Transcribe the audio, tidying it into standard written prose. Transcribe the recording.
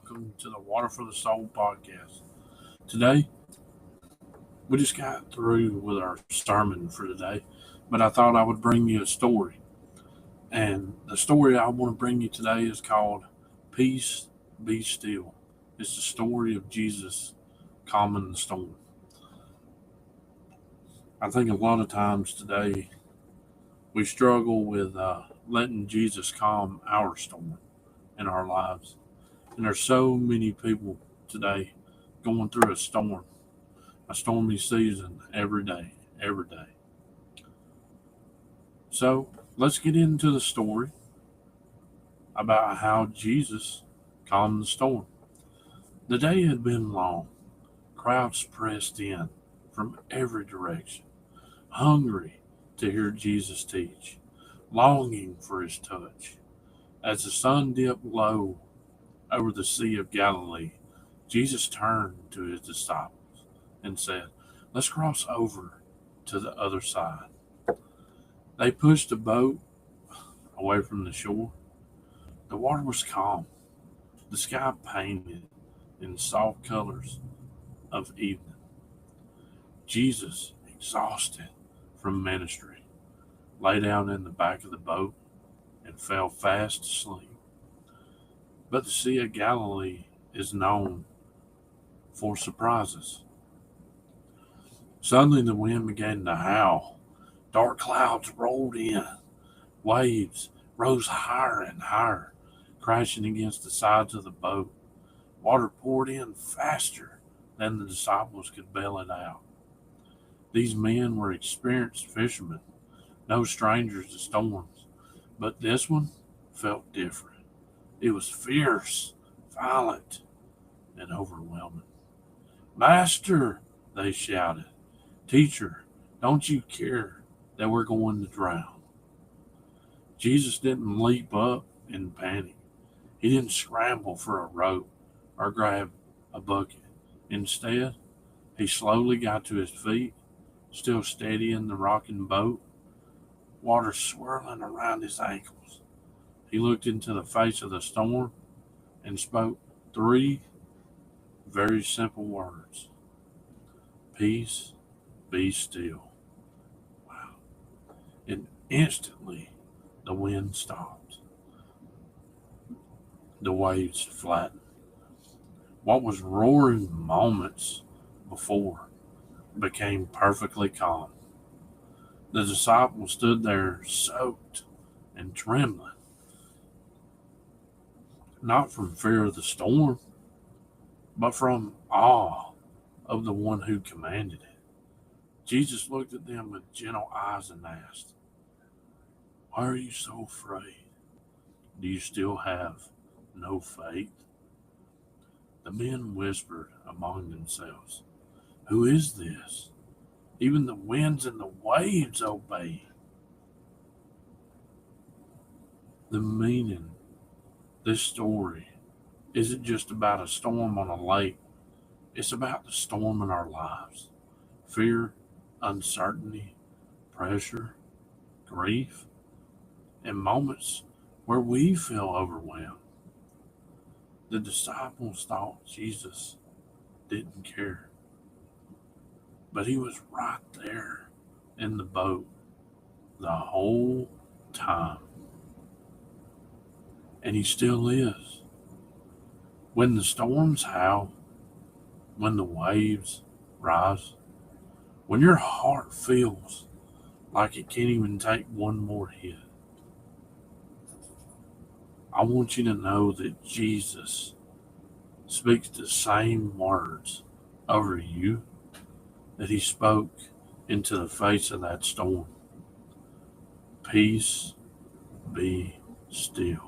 welcome to the Water for the Soul podcast. Today, we just got through with our sermon for today, but I thought I would bring you a story. And the story I want to bring you today is called Peace Be Still. It's the story of Jesus calming the storm. I think a lot of times today we struggle with letting Jesus calm our storm in our lives. And there's so many people today going through a stormy season every day. So let's get into the story about how Jesus calmed the storm. The day had been long. Crowds pressed in from every direction, hungry to hear Jesus teach, longing for his touch. As the sun dipped low over the Sea of Galilee, Jesus turned to his disciples and said, "Let's cross over to the other side." They pushed the boat away from the shore. The water was calm, the sky painted in soft colors of evening. Jesus, exhausted from ministry, lay down in the back of the boat and fell fast asleep. But the Sea of Galilee is known for surprises. Suddenly the wind began to howl. Dark clouds rolled in. Waves rose higher and higher, crashing against the sides of the boat. Water poured in faster than the disciples could bail it out. These men were experienced fishermen, no strangers to storms, but this one felt different. It was fierce, violent, and overwhelming. "Master," they shouted, "Teacher, don't you care that we're going to drown?" Jesus didn't leap up in panic. He didn't scramble for a rope or grab a bucket. Instead, he slowly got to his feet, still steady in the rocking boat, water swirling around his ankles. He looked into the face of the storm and spoke three very simple words: "Peace, be still." Wow. And instantly the wind stopped. The waves flattened. What was roaring moments before became perfectly calm. The disciples stood there soaked and trembling, not from fear of the storm, but from awe of the one who commanded it. Jesus looked at them with gentle eyes and asked, "Why are you so afraid? Do you still have no faith?" The men whispered among themselves, "Who is this? Even the winds and the waves obey." The meaning, this story, isn't just about a storm on a lake. It's about the storm in our lives. Fear, uncertainty, pressure, grief, and moments where we feel overwhelmed. The disciples thought Jesus didn't care, but he was right there in the boat the whole time. And he still is. When the storms howl, when the waves rise, when your heart feels like it can't even take one more hit, I want you to know that Jesus speaks the same words over you that he spoke into the face of that storm. Peace, be still.